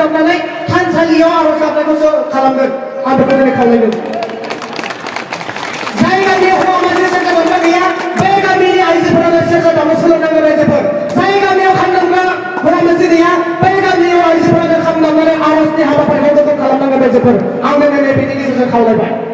बोजबनानै थानसालियाव आर'ज गाबनायखौसो खालामगोन आं बेखौ दिनै खावलायगोन जाय गामियाव हौवा मानसि सेरजा दामग्रा गैया बै गामिनि आइजोफोरानो सेरजा दामनो सोलोंनांगोन रायजोफोर जाय गामियाव खाम दामग्रा हौवा मानसि गैया बै गामियाव आइजोफोरानो खाम दामनानै आर'जनि हाबाफारिखौ गोग्गोम खालामनांगोन रायजोफोर आं दिनै बेनि गेजेरजों खावलायबाय